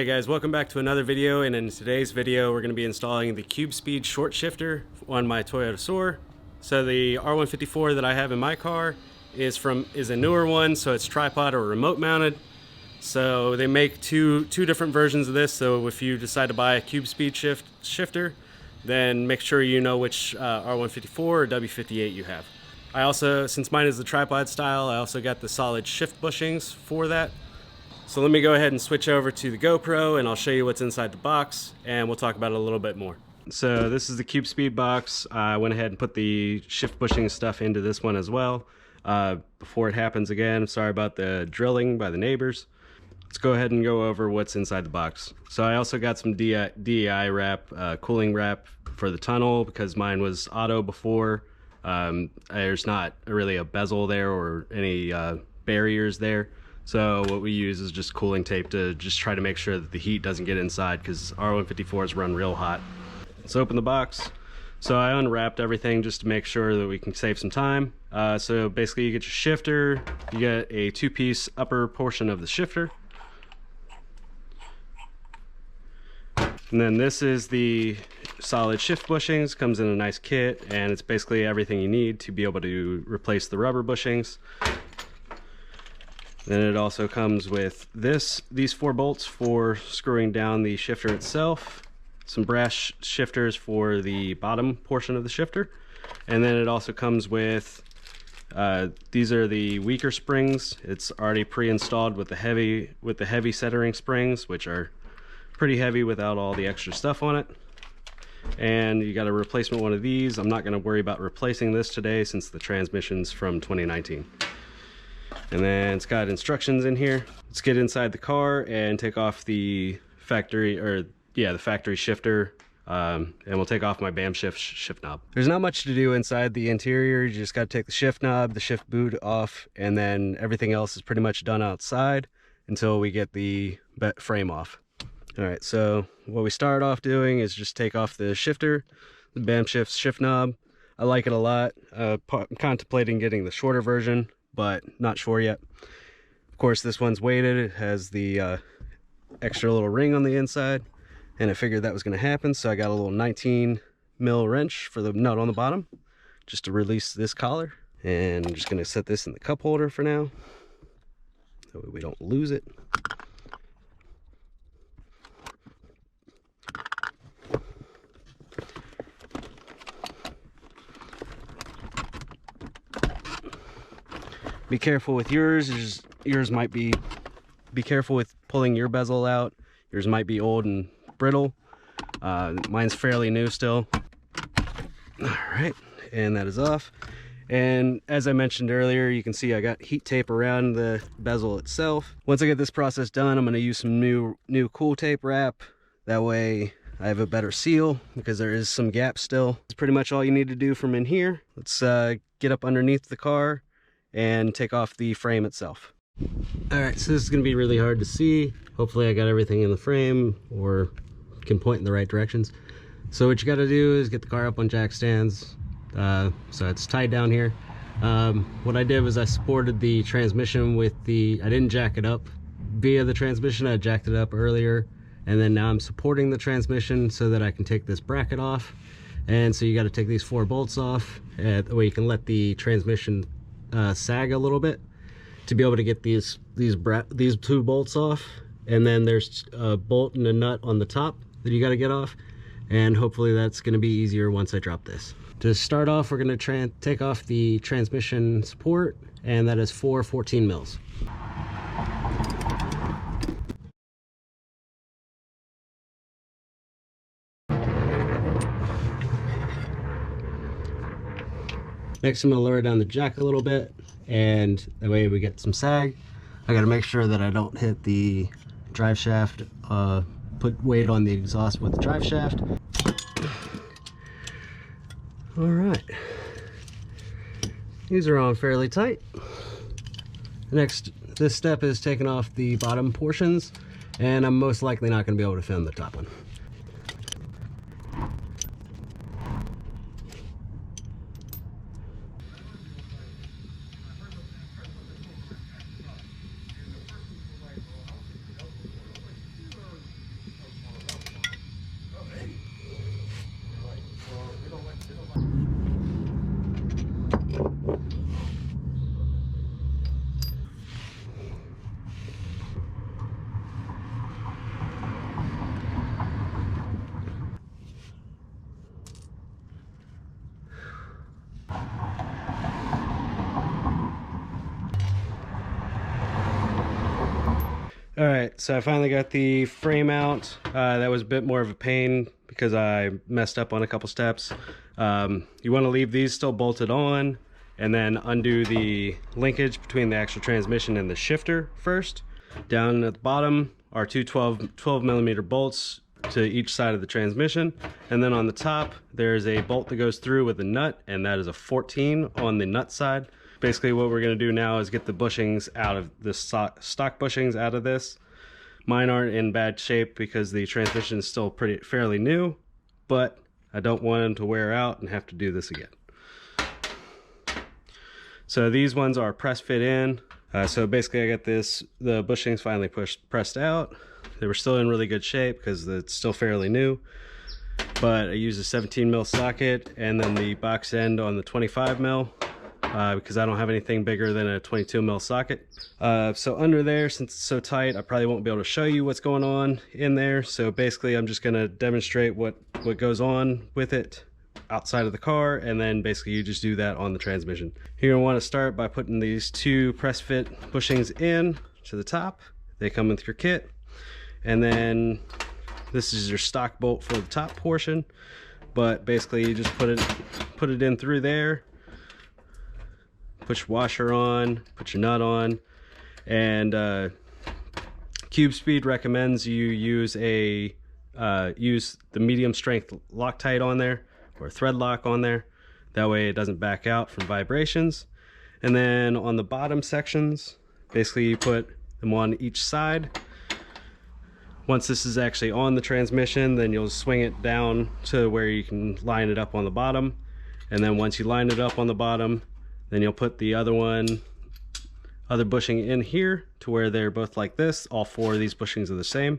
Hey guys, welcome back to another video, and in today's video we're going to be installing the Cube Speed short shifter on my Toyota Soarer. So the R154 that I have in my car is a newer one, so it's tripod or remote mounted. So they make two different versions of this, so if you decide to buy a Cube Speed shifter, then make sure you know which R154 or W58 you have. I also, since mine is the tripod style, I also got the solid shift bushings for that. So let me go ahead and switch over to the GoPro and I'll show you what's inside the box and we'll talk about it a little bit more. So this is the Cube Speed box. I went ahead and put the shift bushing stuff into this one as well. Before it happens again, sorry about the drilling by the neighbors. Let's go ahead and go over what's inside the box. So I also got some DEI wrap, cooling wrap for the tunnel because mine was auto before. There's not really a bezel there or any barriers there. So what we use is just cooling tape to just try to make sure that the heat doesn't get inside because R154s run real hot. Let's open the box. So I unwrapped everything just to make sure that we can save some time. So basically you get your shifter, you get a two-piece upper portion of the shifter. And then this is the solid shift bushings, comes in a nice kit, and it's basically everything you need to be able to replace the rubber bushings. Then it also comes with these 4 bolts for screwing down the shifter itself, some brass shifters for the bottom portion of the shifter, and then it also comes with these are the weaker springs. It's already pre-installed with the heavy centering springs, which are pretty heavy without all the extra stuff on it. And you got a replacement one of these. I'm not going to worry about replacing this today since the transmission's from 2019. And then it's got instructions in here. Let's get inside the car and take off the factory shifter, and we'll take off my BAM shift knob. There's not much to do inside the interior. You just got to take the shift knob, the shift boot off, and then everything else is pretty much done outside until we get the frame off. All right, so what we start off doing is just take off the shifter, the BAM shift knob. I like it a lot. I'm contemplating getting the shorter version, but not sure yet. Of course, this one's weighted. It has the extra little ring on the inside, and I figured that was going to happen, so I got a little 19 mil wrench for the nut on the bottom just to release this collar. And I'm just going to set this in the cup holder for now, that way we don't lose it. Be careful with yours. Yours might be careful with pulling your bezel out. Yours might be old and brittle. Mine's fairly new still. All right, and that is off. And as I mentioned earlier, you can see I got heat tape around the bezel itself. Once I get this process done, I'm going to use some new cool tape wrap. That way I have a better seal because there is some gap still. That's pretty much all you need to do from in here. Let's get up underneath the car and take off the frame itself. All right, so this is going to be really hard to see. Hopefully I got everything in the frame or can point in the right directions. So what you got to do is get the car up on jack stands. So it's tied down here. What I did was I supported the transmission with I didn't jack it up via the transmission. I jacked it up earlier, and then now I'm supporting the transmission so that I can take this bracket off. And so you got to take these 4 bolts off, that way you can let the transmission sag a little bit to be able to get these 2 bolts off. And then there's a bolt and a nut on the top that you got to get off, and hopefully that's going to be easier once I drop this. To start off, we're going to take off the transmission support, and that is 4 14 mils. Next, I'm going to lower down the jack a little bit, and that way we get some sag. I got to make sure that I don't hit the drive shaft, put weight on the exhaust with the drive shaft. All right, these are on fairly tight. Next, this step is taking off the bottom portions, and I'm most likely not going to be able to film the top one. All right, so I finally got the frame out. That was a bit more of a pain because I messed up on a couple steps. You want to leave these still bolted on and then undo the linkage between the actual transmission and the shifter first. Down at the bottom are two 12 millimeter bolts to each side of the transmission, and then on the top there's a bolt that goes through with a nut, and that is a 14 on the nut side. Basically what we're going to do now is get the bushings out of the stock bushings out of this. Mine aren't in bad shape because the transmission is still fairly new, but I don't want them to wear out and have to do this again. So these ones are press fit in. So basically I got the bushings finally pressed out. They were still in really good shape because it's still fairly new, but I used a 17 mil socket and then the box end on the 25 mil. Because I don't have anything bigger than a 22 mil socket. So under there, since it's so tight, I probably won't be able to show you what's going on in there. So basically I'm just going to demonstrate what goes on with it outside of the car, and then basically you just do that on the transmission. You're going to want to start by putting these two press fit bushings in to the top. They come with your kit, and then this is your stock bolt for the top portion, but basically you just put it in through there. Put your washer on, put your nut on, and Cube Speed recommends you use the medium strength Loctite on there, or thread lock on there. That way it doesn't back out from vibrations. And then on the bottom sections, basically you put them on each side. Once this is actually on the transmission, then you'll swing it down to where you can line it up on the bottom. And then once you line it up on the bottom, then you'll put the other bushing in here to where they're both like this. All four of these bushings are the same.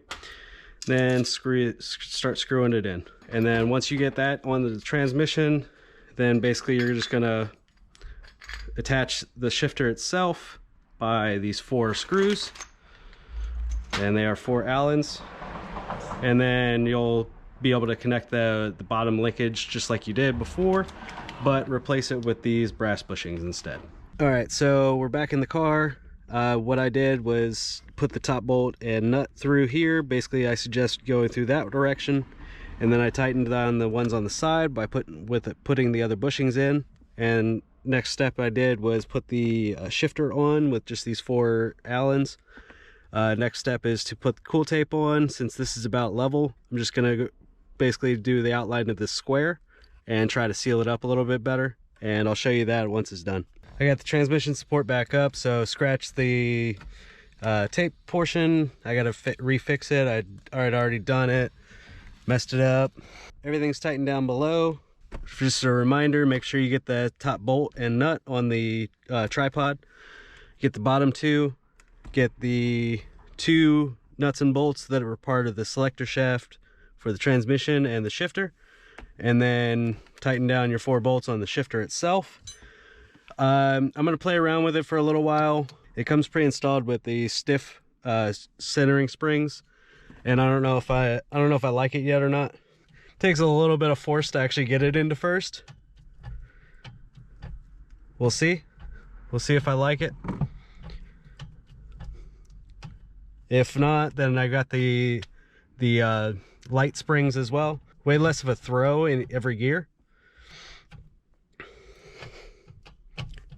Then start screwing it in. And then once you get that on the transmission, then basically you're just gonna attach the shifter itself by these 4 screws. And they are 4 Allens. And then you'll be able to connect the bottom linkage just like you did before, but replace it with these brass bushings instead. All right, so we're back in the car. What I did was put the top bolt and nut through here. Basically, I suggest going through that direction, and then I tightened down the ones on the side by putting the other bushings in. And next step I did was put the shifter on with just these 4 Allens. Next step is to put the cool tape on. Since this is about level, I'm just gonna basically do the outline of this square and try to seal it up a little bit better, and I'll show you that once it's done. I got the transmission support back up, so scratch the tape portion. I gotta refix it. I'd already done it, messed it up. Everything's tightened down below. Just a reminder, make sure you get the top bolt and nut on the tripod. Get the bottom 2, get the 2 nuts and bolts that are part of the selector shaft for the transmission and the shifter, and then tighten down your 4 bolts on the shifter itself. I'm going to play around with it for a little while. It comes pre-installed with the stiff centering springs, and I don't know if I like it yet or not. It takes a little bit of force to actually get it into first. We'll see if I like it. If not, then I got the light springs as well. Way less of a throw in every gear.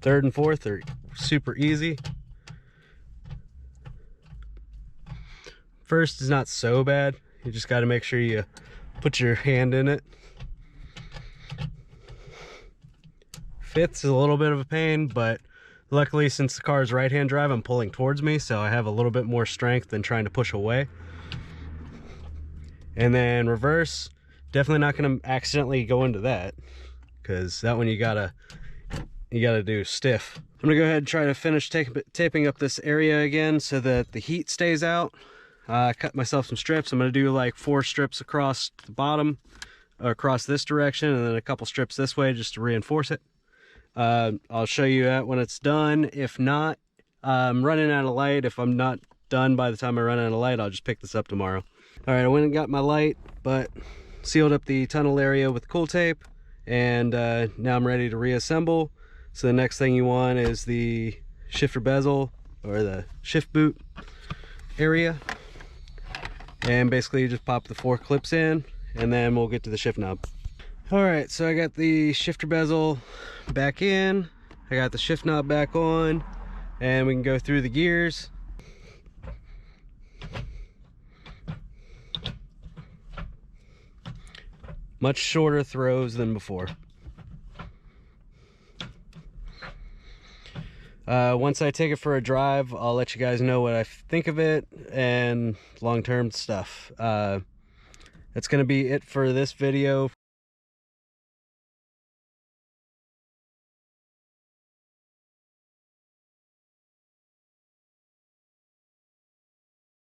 3rd and 4th are super easy. 1st is not so bad. You just got to make sure you put your hand in it. 5th is a little bit of a pain, but luckily since the car is right-hand drive, I'm pulling towards me, so I have a little bit more strength than trying to push away. And then reverse, definitely not going to accidentally go into that, because that one you gotta do stiff. I'm gonna go ahead and try to finish taping up this area again so that the heat stays out. I cut myself some strips. I'm gonna do like 4 strips across the bottom, across this direction, and then a couple strips this way just to reinforce it. I'll show you that when it's done. If not, I'm running out of light. If I'm not done by the time I run out of light, I'll just pick this up tomorrow. All right, I went and got my light, but sealed up the tunnel area with cool tape, and now I'm ready to reassemble. So the next thing you want is the shifter bezel, or the shift boot, area. And basically you just pop the 4 clips in, and then we'll get to the shift knob. Alright, so I got the shifter bezel back in, I got the shift knob back on, and we can go through the gears. Much shorter throws than before. Once I take it for a drive, I'll let you guys know what I think of it and long-term stuff. That's going to be it for this video.